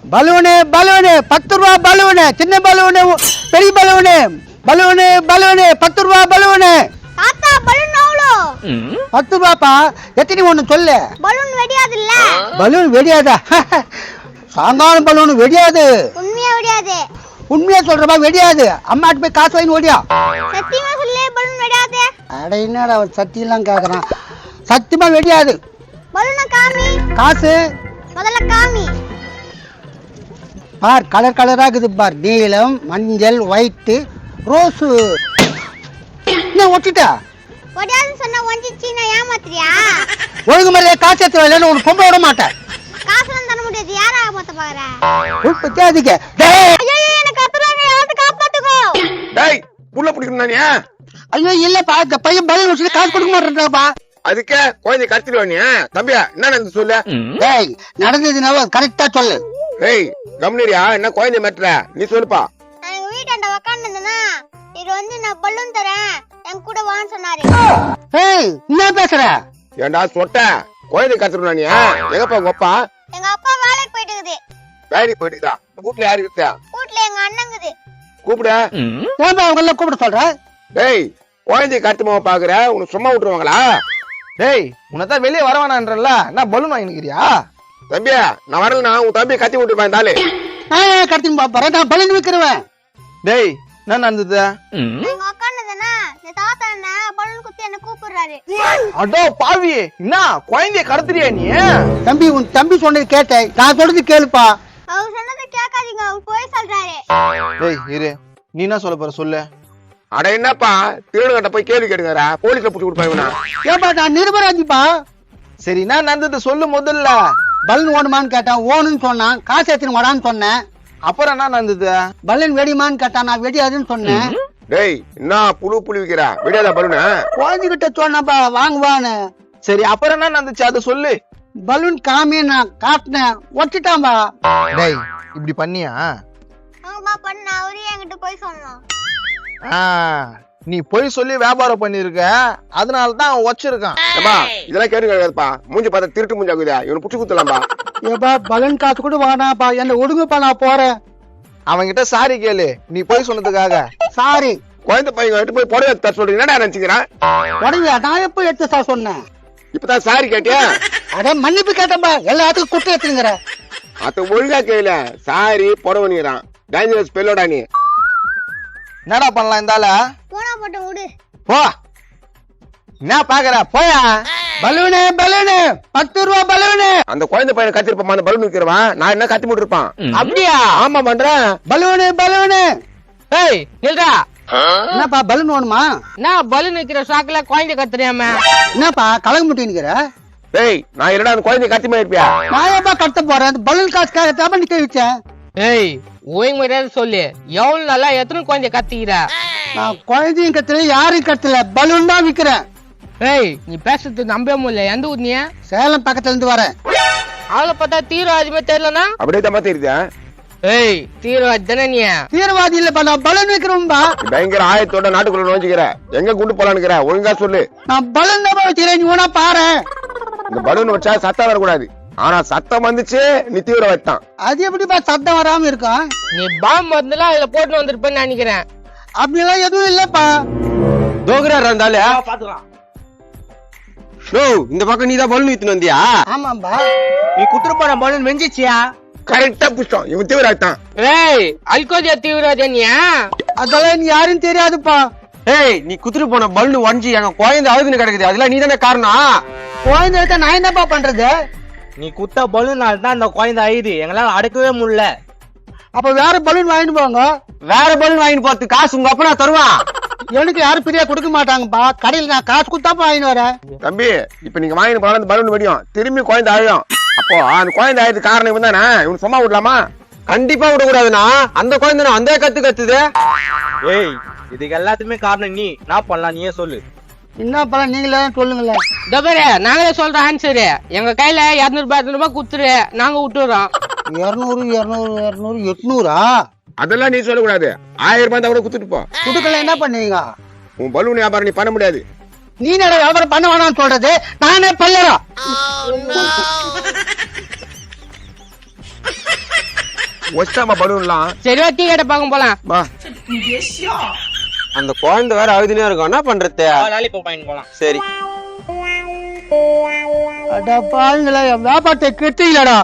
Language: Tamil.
பலூனு பலூனு 10 ரூபா பலூனு, சின்ன பலூனு, பெரிய பலூனு, பலூனு பலூனு 10 ரூபா பலூனு. தாத்தா பலூன் எவ்வளோ? 10 ரூபாப்பா. எத்தனை ஒண்ணு சொல்லு. பலூன் வெடியாது இல்ல? பலூன் வெடியாதா? சாயங்காலம் பலூன் வெடியாது. உண்மையா வெடியாது? உண்மையா சொல்றப்பா வெடியாது. அம்மாட்டு போய் காசு வாங்கி ஓடியா. சத்தியமா சொல்லு பலூன் வெடியாது. அட என்னடா சத்தியெல்லாம் கேக்குறான். சத்தியமா வெடியாது. பலூனை காமி. காசு முதல்ல காமி. பார் கலர் கலரா இருக்குது பார். நீலம், மஞ்சள், ஒயிட், ரோஸு. என்ன ஒட்டிட்டா? வெடியாதுன்னு சொன்னா ஒஞ்சிச்சு நான் ஏமாத்துறியா? ஒழுங்கு மாதிரியே காசு எடுத்து வரலன்னு உனக்கு பொம்பை விட மாட்டேன். காசுலாம் தர முடியாது. யாரா ஏமாத்த பாக்குற? உற்பத்தியாதிக்க. ஐயோ எனக்கு கத்துறாங்க. யாராவது காப்பாத்துக்கோ. டேய் புள்ள பிடிக்கணும். ஐயோ இல்லப்பா, இந்த பையன் பலூன் வச்சுட்டு காசு கொடுக்க மாட்டேன்டாப்பா. அதுக்கே குழந்தை கத்திடுவானியா? தம்பியா என்ன நடந்து சொல்லு. டேய் நடந்ததுனால கரெக்டா சொல்லு. ஏய் கம்னரியா என்ன குழந்தை மாட்டுற? நீ சொல்லுப்பா. நான் எங்க வீட்டாண்ட உக்காந்துருந்தேனா இது வந்து நான் பலூன் தரேன் என் கூட வான்னு சொன்னாரு. ஏய் என்ன பேசுற? ஏண்டா சொட்ட குழந்தை கத்திடுவானியா? எங்கப்பா உங்க அப்பா? எங்க அப்பா வேலைக்கு போயிட்டு இருக்குது. வேலைக்கு போயிட்டுதா? வீட்டுல யாரு இருக்கா? வீட்டுல எங்க அண்ணங்குது. கூப்பிட. ஏன்பா அவங்க எல்லாம் கூப்பிட சொல்ற? டேய் குழந்தை கத்துமாவ பாக்குற உனக்கு சும்மா விட்டுருவாங்களா? டேய் உனதான் வெளியே வர வேணான்றல, நான் பலூன் வாங்கிக்கிறியா? தம்பியா நான் வரலனா உன் தம்பி கத்தி விட்டுருப்பேன் தாலே. கடத்தி பாப்பறேன், நான் பலூன் விக்கிறவன். டேய் என்ன நடந்தது? எங்க உக்காந்துருந்தேனா இந்த தாத்தா என்ன பலூன் குத்தி என்ன கூப்பிடுறாரு. அடோ பாவி, என்ன குழந்தைய கடத்துறியா நீ? தம்பி உன் தம்பி சொன்னது கேட்டேன், நான் சொல்றது கேளுப்பா. அவர் சொன்னதை கேட்காதீங்க. அவர் போய் சொல்றாரு. டேய் இரு, நீ என்ன சொல்ல போற சொல்லு. அட என்னப்பா திருடு கட்ட போய் கேள்வி கேட்டுங்கறா? போலீஸ்ல புடிச்சு கொடுப்பாங்க. ஏப்பா நான் நிரபராதிப்பா. சரி என்ன நடந்தது சொல்லு முதல்ல. பலூன் ஓடுமான்னு கேட்டான், ஓணுன்னு சொன்னான். காசு எடுத்துன்னு வாடான்னு சொன்னேன். அப்புறம் என்ன நடந்தது? பலூன் வெடிமான்னு கேட்டான், நான் வெடியாதுன்னு சொன்னேன். டேய் என்ன புழு விக்கிற? விடாத பலூனா? குழந்தைகிட்ட சொன்னப்பா வாங்குவான்னு. சரி அப்புறம் என்ன நடந்துச்சு அதை சொல்லு. பலூன் காமி நான் காட்டினேன், ஒட்டிட்டான்பா. டேய் இப்படி பண்ணியா? ஆமா பண்ண. அவரே என்கிட்ட போய் சொன்னோம். நீ போய் சொல்லி வியாபாரம் பண்ணிருக்க, அதனாலதான் அவன் வச்சிருக்கான். ஏப்பா இதெல்லாம் கேட்டு கேட்காதப்பா. மூஞ்சி பார்த்தா திருட்டு மூஞ்சி ஆகுதா? இவனை புடிச்சு குத்தலாம்பா. ஏப்பா பலூன் காசு கூட வாடாப்பா, என்ன ஒடுங்கப்பா, நான் போறேன். அவன்கிட்ட சாரி கேளு நீ போய் சொன்னதுக்காக. சாரி. குழந்தை பையன் எடுத்து போய் புடவை தர சொல்றீங்க. என்னடா நினைச்சுக்கிறேன்? உடனே நான் எப்ப எடுத்து சார் சொன்னேன்? இப்பதான் சாரி கேட்டியா? அட மன்னிப்பு கேட்டப்பா, எல்லாத்துக்கும் குட்டை எடுத்துங்கிற. அத ஒழுங்கா கேளு. சாரி புடவைங்கிறான். டேஞ்சரஸ் பெல்லோடா நீ. என்னடா பண்ணலாம் இந்தால? போனா போட்டு விடு. போ. என்ன பாக்குற போயா? பலூனு பலூனு 10 ரூபா பலூனு. அந்த குழந்தை பையனை கத்திருப்பான், அந்த பலூன் விக்கிறவன். நான் என்ன கத்தி போட்டு இருப்பான்? அப்படியா? ஆமா பண்றேன். Balloon balloon. ஏய் நில்றா. என்னப்பா பலூன் வேணுமா? நான் பலூன் வைக்கிற ஷாக்ல குழந்தை கத்துறியாம? என்னப்பா கலங்க முட்டின்னுக்கிற? டேய் நான் என்னடா அந்த குழந்தை கத்தி மாதிரி இருப்பியா? நான் ஏப்பா கட்ட போறேன்? அந்த பலூன் காசுக்காக தான் நிக்க வச்சேன். ஏய் ஓய் முறையாத சொல்லு. எவ்வளவு நல்லா எத்தனை குழந்தை கத்திக்கிற? நான் குழந்தையும் கத்தல, யாரையும் கத்தல, பலூன் தான் விக்கிறேன். ஏய் நீ பேசுறது நம்ப முடியல. எந்த ஊர் நீ? சேலம் பக்கத்துல இருந்து வரேன். அவளை பார்த்தா தீவிரவாதிமே தெரியலனா? அப்படியே தான் மாத்திருக்கியா? ஏய் தீவிரவாதி தானே நீ? தீவிரவாதி இல்லப்பா, நான் பலூன் விக்கிறோம்பா. பயங்கர ஆயத்தோட நாட்டுக்குள்ள நோஞ்சிக்கிற. எங்க குண்டு போலான்னுக்கிற? ஒழுங்கா சொல்லு. நான் பலூன் தான் வச்சுக்கிறேன், நீ வேணா பாரு. இந்த பலூன் வச்சா சத்தம் வரக்கூடாது. ஆனா சத்தம் வந்துச்சு நீ தீவிரவாதி தான். அது எப்படிப்பா சத்தம் வராம இருக்கும்? நீ பாம்பு வந்துலாம் அதுல போட்டு வந்திருப்பேன்னு நினைக்கிறேன். அப்படிலாம் எதுவும் இல்லப்பா. தோகுரா இருந்தாலே ஷோ இந்த பக்கம் நீ தான் பலூன் வித்துன்னு வந்தியா? ஆமாம்பா. நீ குத்துற போன பலூன் வெஞ்சிச்சியா? கரெக்டா புஷ்டம். இவன் தீவிரவாதி தான். ஏய் அல்கோதியா தீவிரவாதி நீ? அதெல்லாம் நீ யாரும் தெரியாதுப்பா. ஏய் நீ குத்துட்டு போன பலூன் வஞ்சி எங்க குழந்தை அழுதுன்னு கிடக்குது. அதெல்லாம் நீ தானே காரணம். குழந்தை எடுத்தா நான் என்னப்பா பண்றது? நீ குத்த பலூனால தான் அந்த குழந்தை அழுது. எங்களால அடக்கவே முடியல. அப்ப வேற பலூன் வாங்கிட்டு போங்க. வேற பலூன் வாங்கிட்டு போறதுக்கு காசு உங்க அப்பனா தருவான். எனக்கு யாரும் பிரியா கொடுக்க மாட்டாங்கப்பா. கடையில் நான் காசு கொடுத்தாப்பா வாங்கிட்டு வரேன். தம்பி இப்ப நீங்க வாங்கிட்டு போன அந்த பலூன் வெடியும், திரும்பி குழந்தை அழும். அப்போ அந்த குழந்தை ஆயிடுது காரணம் இவன் தானே. இவன் சும்மா விடலாமா? கண்டிப்பா விடக்கூடாதுன்னா. அந்த குழந்தை அந்த கத்துது. ஏய் இதுக்கு எல்லாத்துக்குமே காரணம் நீ. என்ன பண்ணலாம் நீயே சொல்லு. என்ன பலம் நீங்களே சொல்லுங்களேன். டபரே நாங்களே சொல்றோம் ஆன்சரு. எங்க கையில 200 ரூபாய் குத்துரு, நாங்க விட்டுறோம். 200 200 200 800 அதெல்லாம் நீ சொல்லக்கூடாது. 1000 ரூபாய் தான் கூட குத்துட்டு போ. குடுக்கல என்ன பண்ணுவீங்க? உன் பலூன் வியாபாரம் நீ பண்ண முடியாது. நீ நட வியாபாரம் பண்ண வேணாம்னு சொல்றது, நானே பல்லறோம். ஒஸ்டாமா பலூன்லாம். சரி டீ கடை பார்க்க போலாம். வா. அந்த குழந்தை வேற அழுதுனே இருக்கும், என்ன பண்றது? லாலிபாப் வாங்கி போலாம். சரி அட பாருங்களா, என் வியாபாரத்தை கெட்டீங்களடா.